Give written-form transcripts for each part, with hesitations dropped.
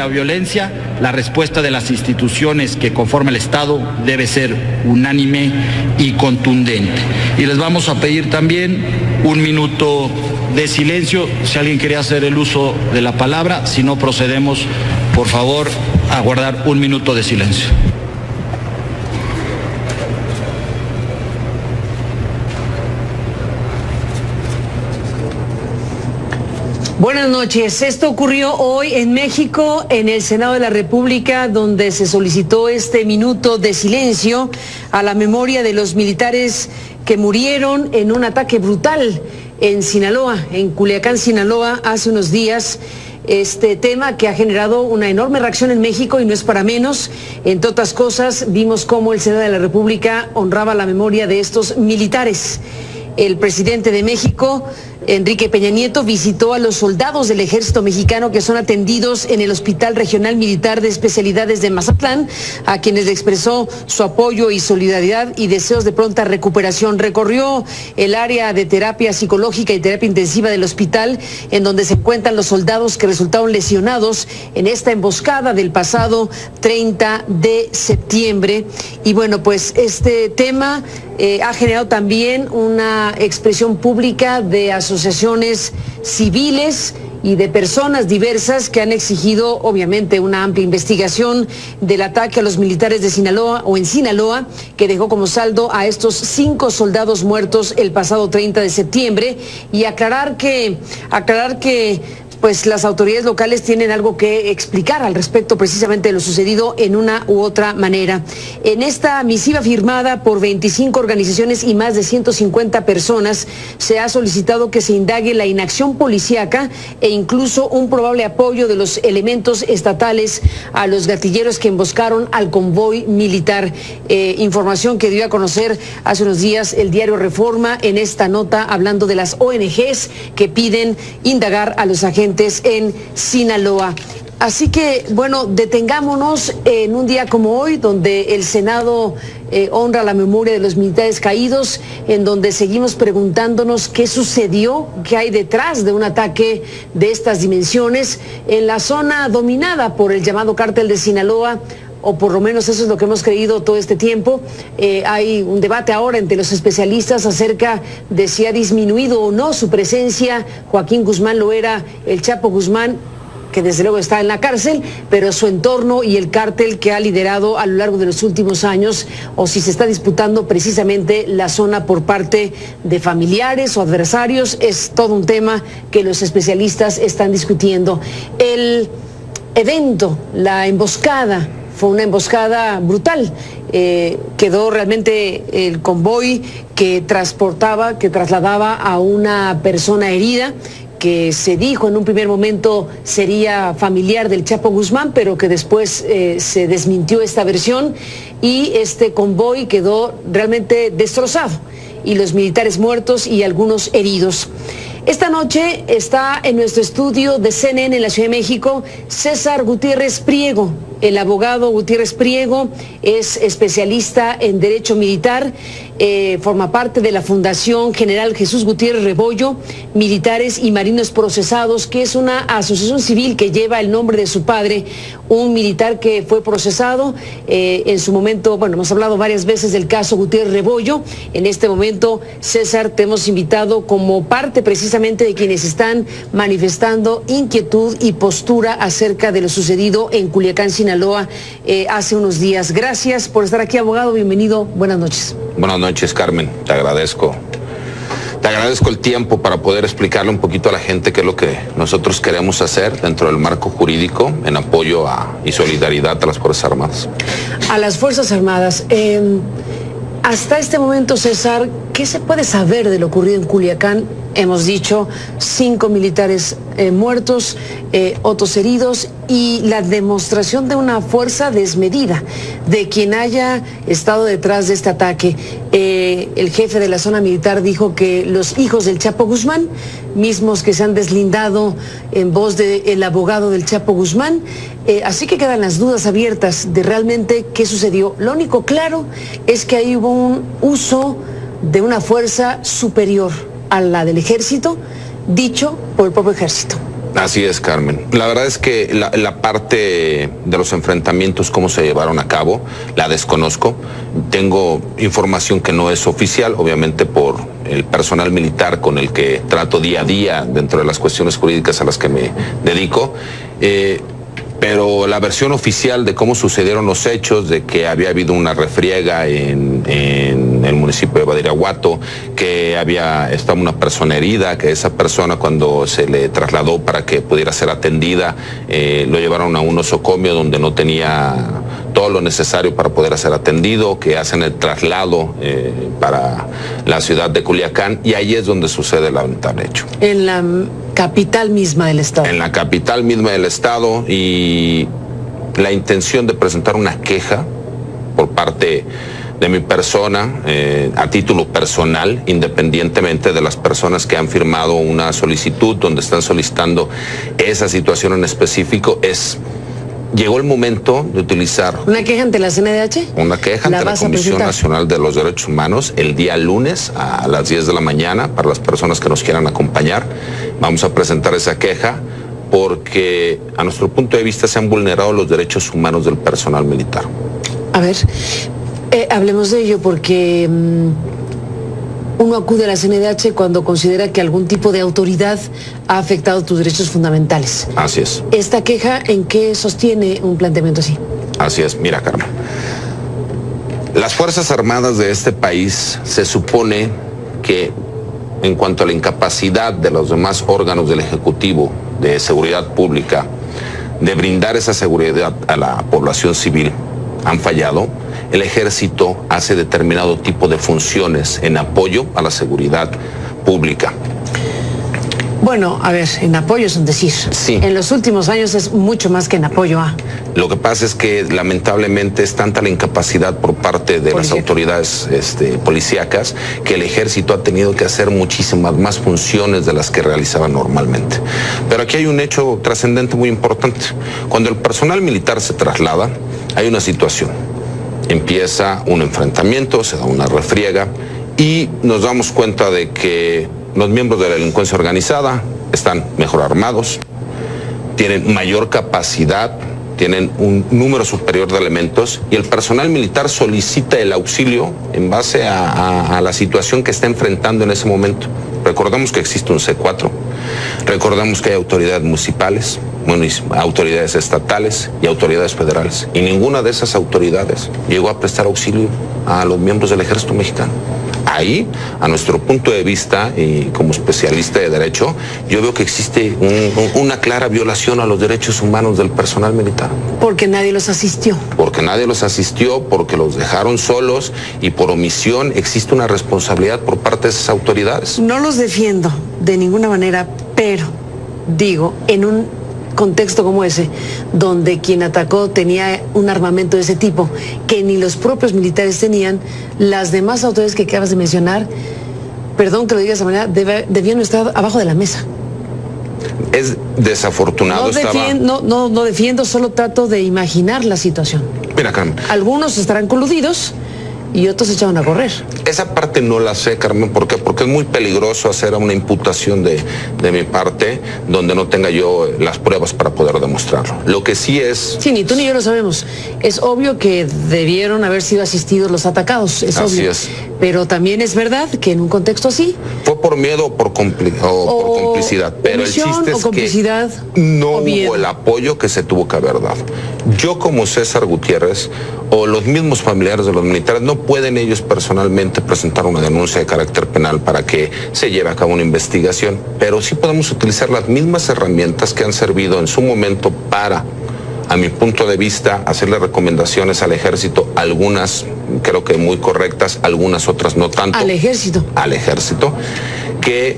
la violencia, la respuesta de las instituciones que conforman el Estado debe ser unánime y contundente. Y les vamos a pedir también un minuto de silencio, si alguien quiere hacer el uso de la palabra, si no procedemos, por favor, a guardar un minuto de silencio. Buenas noches. Esto ocurrió hoy en México, en el Senado de la República, donde se solicitó este minuto de silencio a la memoria de los militares que murieron en un ataque brutal en Sinaloa, en Culiacán, Sinaloa, hace unos días. Este tema que ha generado una enorme reacción en México y no es para menos. Entre otras cosas, vimos cómo el Senado de la República honraba la memoria de estos militares. El presidente de México, Enrique Peña Nieto, visitó a los soldados del ejército mexicano que son atendidos en el Hospital Regional Militar de Especialidades de Mazatlán, a quienes le expresó su apoyo y solidaridad y deseos de pronta recuperación. Recorrió el área de terapia psicológica y terapia intensiva del hospital, en donde se encuentran los soldados que resultaron lesionados en esta emboscada del pasado 30 de septiembre. Y bueno, pues este tema ha generado también una expresión pública de asociaciones civiles y de personas diversas que han exigido obviamente una amplia investigación del ataque a los militares de Sinaloa o en Sinaloa, que dejó como saldo a estos 5 soldados muertos el pasado 30 de septiembre, y aclarar que pues las autoridades locales tienen algo que explicar al respecto precisamente de lo sucedido en una u otra manera. En esta misiva firmada por 25 organizaciones y más de 150 personas, se ha solicitado que se indague la inacción policíaca e incluso un probable apoyo de los elementos estatales a los gatilleros que emboscaron al convoy militar. Información que dio a conocer hace unos días el diario Reforma en esta nota, hablando de las ONGs que piden indagar a los agentes en Sinaloa. Así que, bueno, detengámonos en un día como hoy, donde el Senado honra la memoria de los militares caídos, en donde seguimos preguntándonos qué sucedió, qué hay detrás de un ataque de estas dimensiones en la zona dominada por el llamado Cártel de Sinaloa, o por lo menos eso es lo que hemos creído todo este tiempo. Hay un debate ahora entre los especialistas acerca de si ha disminuido o no su presencia. Joaquín Guzmán Loera, el Chapo Guzmán, que desde luego está en la cárcel, pero su entorno y el cártel que ha liderado a lo largo de los últimos años, o si se está disputando precisamente la zona por parte de familiares o adversarios, es todo un tema que los especialistas están discutiendo. El evento, la emboscada, fue una emboscada brutal. Quedó realmente el convoy que trasladaba a una persona herida, que se dijo en un primer momento sería familiar del Chapo Guzmán, pero que después se desmintió esta versión, y este convoy quedó realmente destrozado, y los militares muertos y algunos heridos. Esta noche está en nuestro estudio de CNN en la Ciudad de México César Gutiérrez Priego. El abogado Gutiérrez Priego es especialista en Derecho Militar, forma parte de la Fundación General Jesús Gutiérrez Rebollo, Militares y Marinos Procesados, que es una asociación civil que lleva el nombre de su padre, un militar que fue procesado. En su momento, bueno, hemos hablado varias veces del caso Gutiérrez Rebollo. En este momento, César, te hemos invitado como parte precisamente de quienes están manifestando inquietud y postura acerca de lo sucedido en Culiacán, Sinaloa, hace unos días. Gracias por estar aquí, abogado. Bienvenido. Buenas noches. Buenas noches, Carmen. Te agradezco el tiempo para poder explicarle un poquito a la gente qué es lo que nosotros queremos hacer dentro del marco jurídico en apoyo y solidaridad a las Fuerzas Armadas. A las Fuerzas Armadas. Hasta este momento, César, ¿qué se puede saber de lo ocurrido en Culiacán? Hemos dicho 5 militares muertos, otros heridos, y la demostración de una fuerza desmedida de quien haya estado detrás de este ataque. El jefe de la zona militar dijo que los hijos del Chapo Guzmán, mismos que se han deslindado en voz del abogado del Chapo Guzmán, así que quedan las dudas abiertas de realmente qué sucedió. Lo único claro es que ahí hubo un uso de una fuerza superior a la del ejército, dicho por el propio ejército. Así es, Carmen. La verdad es que la parte de los enfrentamientos, cómo se llevaron a cabo, la desconozco. Tengo información que no es oficial, obviamente por el personal militar con el que trato día a día dentro de las cuestiones jurídicas a las que me dedico. Pero la versión oficial de cómo sucedieron los hechos, de que había habido una refriega en el municipio de Badiraguato, que estaba una persona herida, que esa persona cuando se le trasladó para que pudiera ser atendida, lo llevaron a un nosocomio donde no tenía todo lo necesario para poder ser atendido, que hacen el traslado para la ciudad de Culiacán, y ahí es donde sucede el lamentable hecho. En la capital misma del estado. En la capital misma del estado, y la intención de presentar una queja por parte de mi persona, a título personal, independientemente de las personas que han firmado una solicitud donde están solicitando esa situación en específico, llegó el momento de utilizar... ¿Una queja ante la CNDH? Una queja ante la Comisión Nacional de los Derechos Humanos el día lunes a las 10 de la mañana, para las personas que nos quieran acompañar. Vamos a presentar esa queja porque a nuestro punto de vista se han vulnerado los derechos humanos del personal militar. A ver, hablemos de ello porque uno acude a la CNDH cuando considera que algún tipo de autoridad ha afectado tus derechos fundamentales. Así es. ¿Esta queja en qué sostiene un planteamiento así? Así es. Mira, Carmen, las Fuerzas Armadas de este país se supone que en cuanto a la incapacidad de los demás órganos del Ejecutivo de Seguridad Pública de brindar esa seguridad a la población civil, han fallado. El Ejército hace determinado tipo de funciones en apoyo a la seguridad pública. Bueno, a ver, en apoyo es un decir. Sí. En los últimos años es mucho más que en apoyo a. Lo que pasa es que lamentablemente es tanta la incapacidad por parte de las autoridades policíacas que el Ejército ha tenido que hacer muchísimas más funciones de las que realizaba normalmente. Pero aquí hay un hecho trascendente muy importante. Cuando el personal militar se traslada, hay una situación. Empieza un enfrentamiento, se da una refriega y nos damos cuenta de que los miembros de la delincuencia organizada están mejor armados, tienen mayor capacidad, tienen un número superior de elementos, y el personal militar solicita el auxilio en base a la situación que está enfrentando en ese momento. Recordemos que existe un C4, recordemos que hay autoridades municipales, autoridades estatales y autoridades federales, y ninguna de esas autoridades llegó a prestar auxilio a los miembros del Ejército Mexicano. Ahí, a nuestro punto de vista, y como especialista de derecho, yo veo que existe una clara violación a los derechos humanos del personal militar. Porque nadie los asistió. Porque nadie los asistió, porque los dejaron solos, y por omisión existe una responsabilidad por parte de esas autoridades. No los defiendo de ninguna manera, pero digo, en un contexto como ese, donde quien atacó tenía un armamento de ese tipo, que ni los propios militares tenían, las demás autoridades que acabas de mencionar, perdón que lo diga de esa manera, debían estar abajo de la mesa. Es desafortunado. No defiendo, solo trato de imaginar la situación. Mira, Carmen. Algunos estarán coludidos y otros se echaron a correr. Esa parte no la sé, Carmen. ¿Por qué? Porque es muy peligroso hacer una imputación de mi parte donde no tenga yo las pruebas para poder demostrarlo. Lo que sí es... Sí, ni tú ni yo lo sabemos. Es obvio que debieron haber sido asistidos los atacados, es así obvio. Es. Pero también es verdad que en un contexto así... Fue por miedo o por complicidad. Pero el chiste es que no hubo el apoyo que se tuvo que haber dado. Yo, como César Gutiérrez, o los mismos familiares de los militares, no pueden ellos personalmente presentar una denuncia de carácter penal para que se lleve a cabo una investigación, pero sí podemos utilizar las mismas herramientas que han servido en su momento para, a mi punto de vista, hacerle recomendaciones al Ejército, algunas creo que muy correctas, algunas otras no tanto. ¿Al Ejército? Al Ejército, que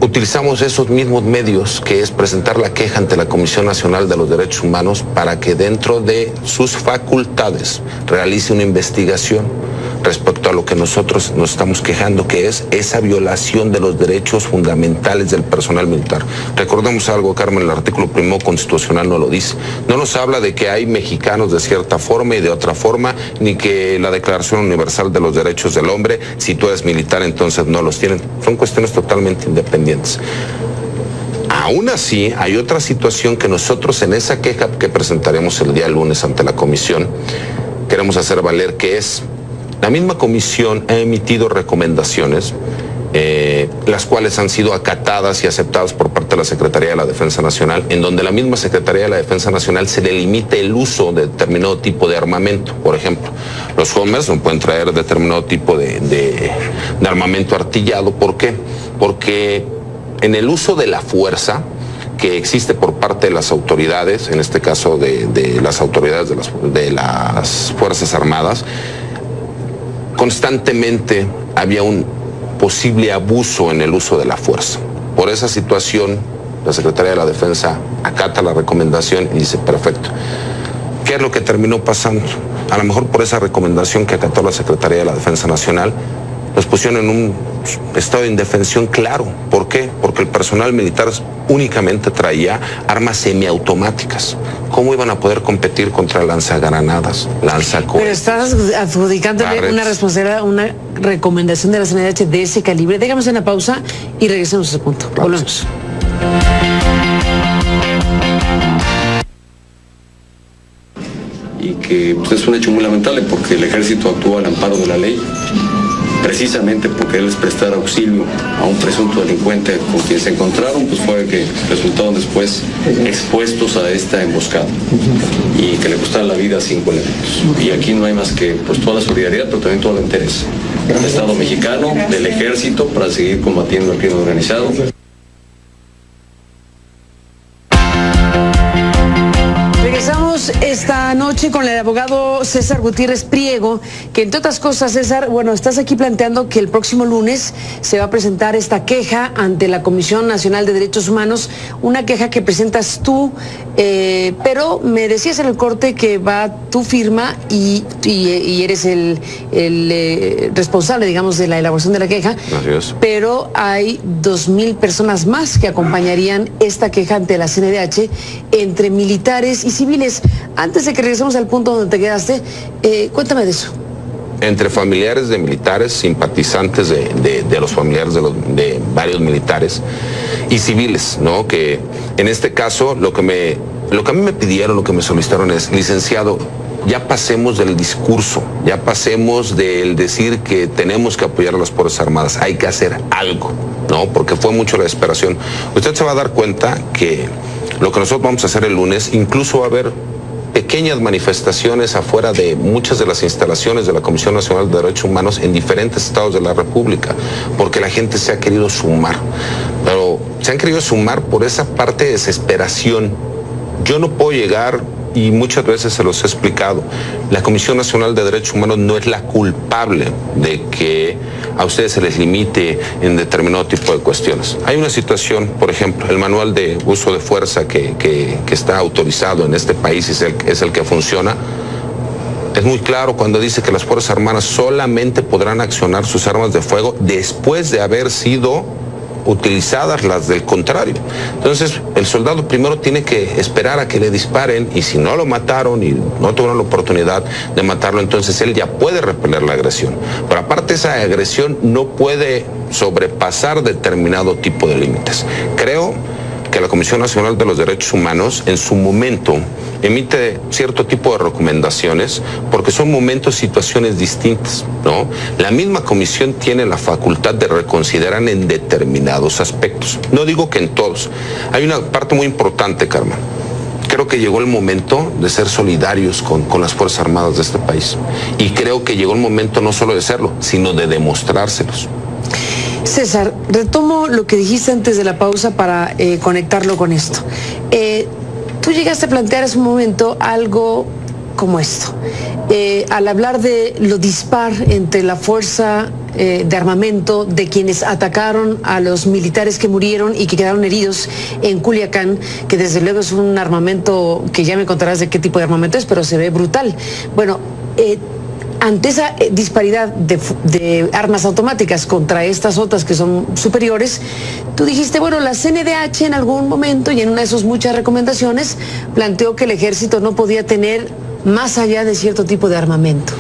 utilizamos esos mismos medios, que es presentar la queja ante la Comisión Nacional de los Derechos Humanos para que dentro de sus facultades realice una investigación respecto a lo que nosotros nos estamos quejando, que es esa violación de los derechos fundamentales del personal militar. Recordemos algo, Carmen, el artículo 1 constitucional no lo dice. No nos habla de que hay mexicanos de cierta forma y de otra forma, ni que la Declaración Universal de los Derechos del Hombre, si tú eres militar, entonces no los tienen. Son cuestiones totalmente independientes. Aún así, hay otra situación que nosotros en esa queja que presentaremos el día lunes ante la comisión, queremos hacer valer, que es, la misma comisión ha emitido recomendaciones, las cuales han sido acatadas y aceptadas por parte de la Secretaría de la Defensa Nacional, en donde la misma Secretaría de la Defensa Nacional se le limite el uso de determinado tipo de armamento. Por ejemplo, los Homers no pueden traer determinado tipo de armamento artillado. ¿Por qué? Porque en el uso de la fuerza que existe por parte de las autoridades, en este caso de las autoridades de las Fuerzas Armadas, constantemente había un posible abuso en el uso de la fuerza. Por esa situación, la Secretaría de la Defensa acata la recomendación y dice, perfecto. ¿Qué es lo que terminó pasando? A lo mejor por esa recomendación que acató la Secretaría de la Defensa Nacional, los pusieron en un estado de indefensión claro. ¿Por qué? Porque el personal militar únicamente traía armas semiautomáticas. ¿Cómo iban a poder competir contra lanzagranadas, lanzacohetes? Pero estás adjudicándole una responsabilidad, una recomendación de la CNDH de ese calibre. Déjame hacer una pausa y regresemos a ese punto. Claro. Volvemos. Y que pues, es un hecho muy lamentable porque el ejército actúa al amparo de la ley, precisamente porque él es prestar auxilio a un presunto delincuente con quien se encontraron, pues fue que resultaron después expuestos a esta emboscada y que le costaron la vida a 5 elementos. Y aquí no hay más que pues toda la solidaridad, pero también todo el interés del Estado mexicano, del ejército, para seguir combatiendo el crimen organizado. Esta noche con el abogado César Gutiérrez Priego, que entre otras cosas, César, bueno, estás aquí planteando que el próximo lunes se va a presentar esta queja ante la Comisión Nacional de Derechos Humanos, una queja que presentas tú, pero me decías en el corte que va tu firma y eres el responsable, digamos, de la elaboración de la queja. Así es. Pero hay 2,000 personas más que acompañarían esta queja ante la CNDH, entre militares y civiles. Antes de que regresemos al punto donde te quedaste, cuéntame de eso. Entre familiares de militares, simpatizantes de los familiares de varios militares y civiles, ¿no? Que en este caso lo que a mí me pidieron, lo que me solicitaron es, licenciado, ya pasemos del discurso, ya pasemos del decir que tenemos que apoyar a las Fuerzas Armadas, hay que hacer algo, ¿no? Porque fue mucho la desesperación. Usted se va a dar cuenta que lo que nosotros vamos a hacer el lunes, incluso va a haber pequeñas manifestaciones afuera de muchas de las instalaciones de la Comisión Nacional de Derechos Humanos en diferentes estados de la República, porque la gente se ha querido sumar, pero se han querido sumar por esa parte de desesperación. Yo no puedo llegar, y muchas veces se los he explicado, la Comisión Nacional de Derechos Humanos no es la culpable de que a ustedes se les limite en determinado tipo de cuestiones. Hay una situación, por ejemplo, el manual de uso de fuerza que está autorizado en este país es el que funciona. Es muy claro cuando dice que las Fuerzas Armadas solamente podrán accionar sus armas de fuego después de haber sido utilizadas las del contrario. Entonces, el soldado primero tiene que esperar a que le disparen, y si no lo mataron y no tuvieron la oportunidad de matarlo, entonces él ya puede repeler la agresión. Pero aparte, esa agresión no puede sobrepasar determinado tipo de límites. Creo que la Comisión Nacional de los Derechos Humanos en su momento emite cierto tipo de recomendaciones porque son momentos, situaciones distintas, ¿no? La misma comisión tiene la facultad de reconsiderar en determinados aspectos. No digo que en todos. Hay una parte muy importante, Carmen. Creo que llegó el momento de ser solidarios con las Fuerzas Armadas de este país. Y creo que llegó el momento no solo de serlo, sino de demostrárselos. César, retomo lo que dijiste antes de la pausa para conectarlo con esto. Tú llegaste a plantear hace un momento algo como esto. Al hablar de lo dispar entre la fuerza de armamento de quienes atacaron a los militares que murieron y que quedaron heridos en Culiacán, que desde luego es un armamento que ya me contarás de qué tipo de armamento es, pero se ve brutal. Bueno, ante esa disparidad de armas automáticas contra estas otras que son superiores, tú dijiste, bueno, la CNDH en algún momento y en una de sus muchas recomendaciones planteó que el ejército no podía tener más allá de cierto tipo de armamento.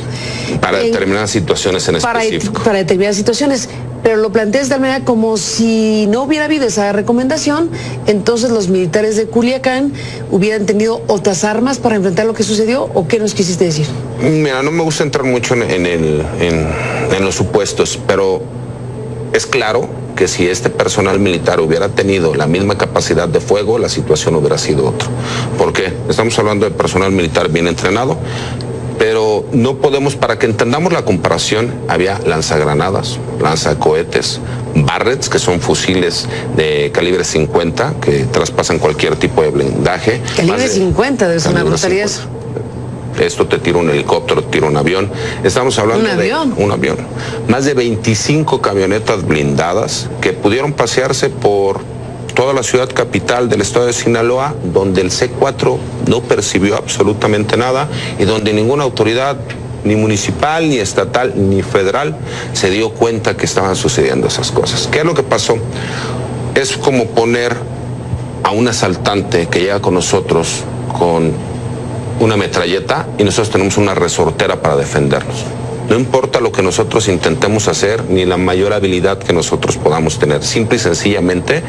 Para determinadas situaciones en específico. Para determinadas situaciones. pero lo planteas de tal manera como si no hubiera habido esa recomendación, entonces los militares de Culiacán hubieran tenido otras armas para enfrentar lo que sucedió, ¿o qué nos quisiste decir? Mira, no me gusta entrar mucho en los supuestos, pero es claro que si este personal militar hubiera tenido la misma capacidad de fuego, la situación hubiera sido otra. ¿Por qué? Estamos hablando de personal militar bien entrenado, pero no podemos, para que entendamos la comparación, había lanzagranadas, lanzacohetes, Barretts, que son fusiles de calibre 50, que traspasan cualquier tipo de blindaje. Calibre 50, debe ser una brutalidad eso. Esto te tira un helicóptero, te tira un avión. Estamos hablando de un avión. Más de 25 camionetas blindadas que pudieron pasearse por toda la ciudad capital del estado de Sinaloa, donde el C4 no percibió absolutamente nada y donde ninguna autoridad, ni municipal, ni estatal, ni federal, se dio cuenta que estaban sucediendo esas cosas. ¿Qué es lo que pasó? Es como poner a un asaltante que llega con nosotros con una metralleta y nosotros tenemos una resortera para defendernos. No importa lo que nosotros intentemos hacer, ni la mayor habilidad que nosotros podamos tener. Simple y sencillamente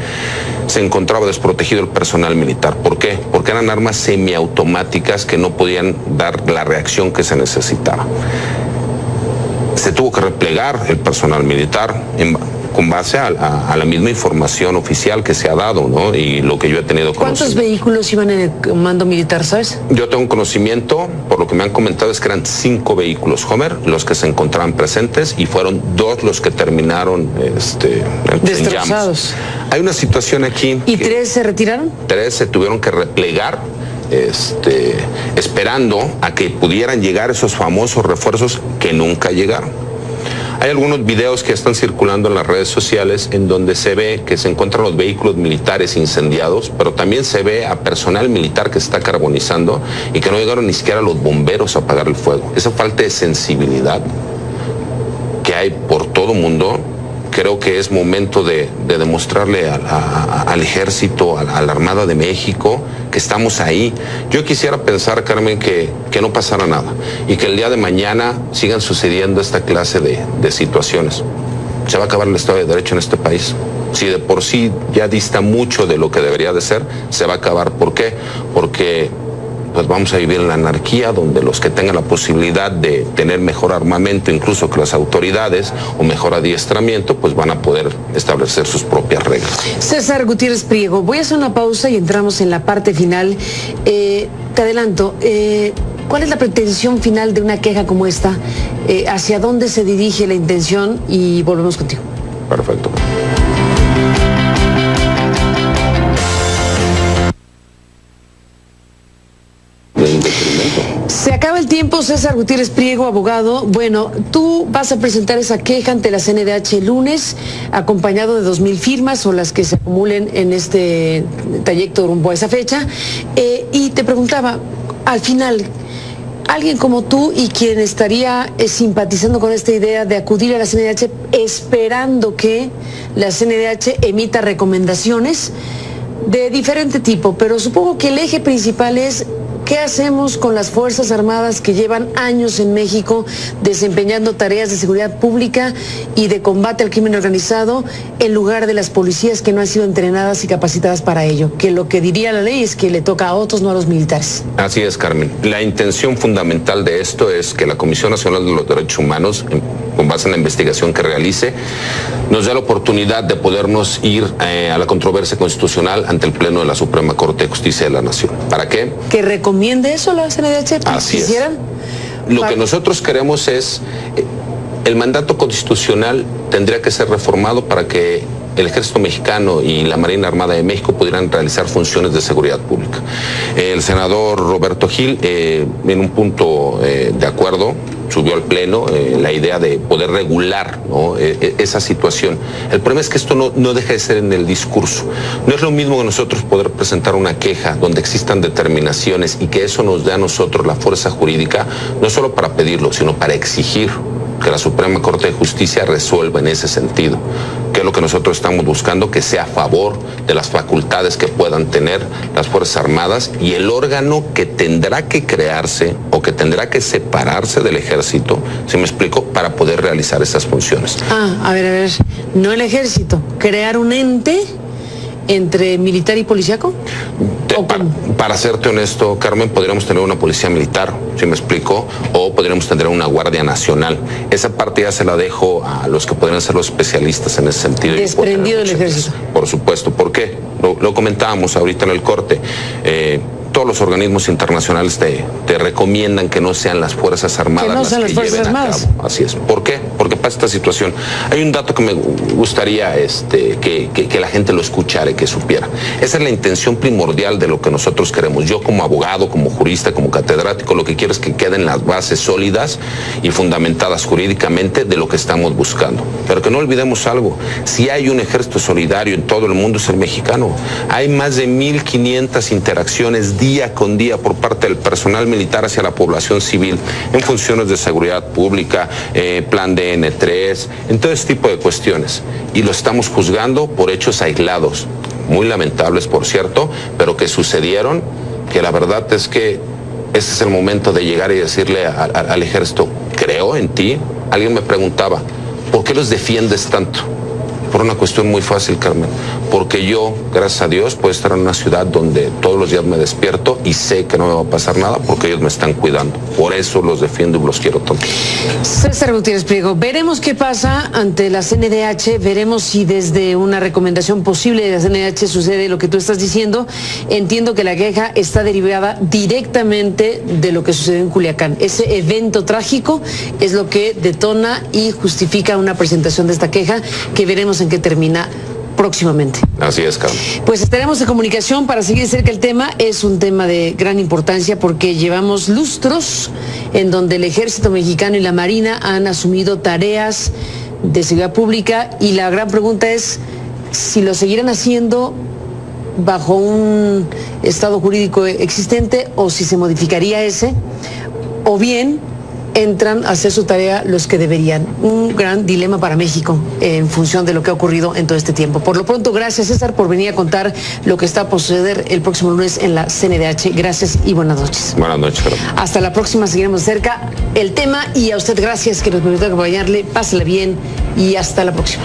se encontraba desprotegido el personal militar. ¿Por qué? Porque eran armas semiautomáticas que no podían dar la reacción que se necesitaba. Se tuvo que replegar el personal militar con base a la misma información oficial que se ha dado, ¿no? Y lo que yo he tenido conocimiento. ¿Cuántos vehículos iban en el comando militar, sabes? Yo tengo conocimiento, por lo que me han comentado, es que eran 5 vehículos Homer los que se encontraban presentes y fueron 2 los que terminaron destrozados. En llamas. Hay una situación aquí. ¿Y 3 se retiraron? 3 se tuvieron que replegar, esperando a que pudieran llegar esos famosos refuerzos que nunca llegaron. Hay algunos videos que están circulando en las redes sociales en donde se ve que se encuentran los vehículos militares incendiados, pero también se ve a personal militar que se está carbonizando y que no llegaron ni siquiera los bomberos a apagar el fuego. Esa falta de sensibilidad que hay por todo mundo, creo que es momento de demostrarle al ejército, a la Armada de México, que estamos ahí. Yo quisiera pensar, Carmen, que no pasara nada y que el día de mañana sigan sucediendo esta clase de situaciones. Se va a acabar el Estado de Derecho en este país. Si de por sí ya dista mucho de lo que debería de ser, se va a acabar. ¿Por qué? Porque pues vamos a vivir en la anarquía, donde los que tengan la posibilidad de tener mejor armamento, incluso que las autoridades, o mejor adiestramiento, pues van a poder establecer sus propias reglas. César Gutiérrez Priego, voy a hacer una pausa y entramos en la parte final. Te adelanto, ¿cuál es la pretensión final de una queja como esta? ¿Hacia dónde se dirige la intención? Y volvemos contigo. Perfecto. Se acaba el tiempo, César Gutiérrez Priego, abogado. Bueno, tú vas a presentar esa queja ante la CNDH el lunes, acompañado de 2,000 firmas o las que se acumulen en este trayecto rumbo a esa fecha. Y te preguntaba, al final, alguien como tú y quien estaría simpatizando con esta idea de acudir a la CNDH esperando que la CNDH emita recomendaciones de diferente tipo, pero supongo que el eje principal es: ¿qué hacemos con las Fuerzas Armadas que llevan años en México desempeñando tareas de seguridad pública y de combate al crimen organizado en lugar de las policías que no han sido entrenadas y capacitadas para ello? Que lo que diría la ley es que le toca a otros, no a los militares. Así es, Carmen. La intención fundamental de esto es que la Comisión Nacional de los Derechos Humanos, con base en la investigación que realice, nos dé la oportunidad de podernos ir a la controversia constitucional ante el Pleno de la Suprema Corte de Justicia de la Nación. ¿Para qué? Que recomiende eso la CNDH. Así ¿Quisieran? Es. Lo que nosotros queremos es, el mandato constitucional tendría que ser reformado para que el Ejército Mexicano y la Marina Armada de México pudieran realizar funciones de seguridad pública. El senador Roberto Gil, en un punto de acuerdo, subió al Pleno la idea de poder regular, ¿no?, esa situación. El problema es que esto no deja de ser en el discurso. No es lo mismo que nosotros poder presentar una queja donde existan determinaciones y que eso nos dé a nosotros la fuerza jurídica, no solo para pedirlo, sino para exigir que la Suprema Corte de Justicia resuelva en ese sentido, que es lo que nosotros estamos buscando, que sea a favor de las facultades que puedan tener las Fuerzas Armadas y el órgano que tendrá que crearse o que tendrá que separarse del Ejército, ¿sí me explico?, para poder realizar esas funciones. A ver, no el Ejército, crear un ente entre militar y policíaco. Para serte honesto, Carmen, podríamos tener una policía militar, ¿sí me explico? O podríamos tener una Guardia Nacional. Esa parte ya se la dejo a los que podrían ser los especialistas en ese sentido. Desprendido del Ejército. Por supuesto. ¿Por qué? Lo comentábamos ahorita en el corte. Todos los organismos internacionales te recomiendan que no sean las Fuerzas Armadas las que lleven a cabo. Así es. ¿Por qué? Porque pasa esta situación. Hay un dato que me gustaría que la gente lo escuchara y que supiera. Esa es la intención primordial de lo que nosotros queremos. Yo como abogado, como jurista, como catedrático, lo que quiero es que queden las bases sólidas y fundamentadas jurídicamente de lo que estamos buscando. Pero que no olvidemos algo. Si hay un ejército solidario en todo el mundo es el mexicano. Hay más de 1,500 interacciones día con día por parte del personal militar hacia la población civil en funciones de seguridad pública, plan DN3, en todo este tipo de cuestiones. Y lo estamos juzgando por hechos aislados, muy lamentables por cierto, pero que sucedieron, que la verdad es que ese es el momento de llegar y decirle al Ejército, creo en ti. Alguien me preguntaba, ¿por qué los defiendes tanto? Por una cuestión muy fácil, Carmen. Porque yo, gracias a Dios, puedo estar en una ciudad donde todos los días me despierto y sé que no me va a pasar nada porque ellos me están cuidando. Por eso los defiendo y los quiero tanto. César Gutiérrez Priego, veremos qué pasa ante la CNDH, veremos si desde una recomendación posible de la CNDH sucede lo que tú estás diciendo. Entiendo que la queja está derivada directamente de lo que sucedió en Culiacán. Ese evento trágico es lo que detona y justifica una presentación de esta queja que veremos en qué termina próximamente. Así es, Carmen. Pues estaremos en comunicación para seguir cerca el tema. Es un tema de gran importancia porque llevamos lustros en donde el Ejército Mexicano y la Marina han asumido tareas de seguridad pública y la gran pregunta es si lo seguirán haciendo bajo un estado jurídico existente o si se modificaría ese, o bien entran a hacer su tarea los que deberían. Un gran dilema para México en función de lo que ha ocurrido en todo este tiempo. Por lo pronto, gracias César por venir a contar lo que está a suceder el próximo lunes en la CNDH. Gracias y buenas noches. Buenas noches, Carmen. Hasta la próxima, seguiremos cerca el tema y a usted gracias que nos permitió acompañarle. Pásela bien y hasta la próxima.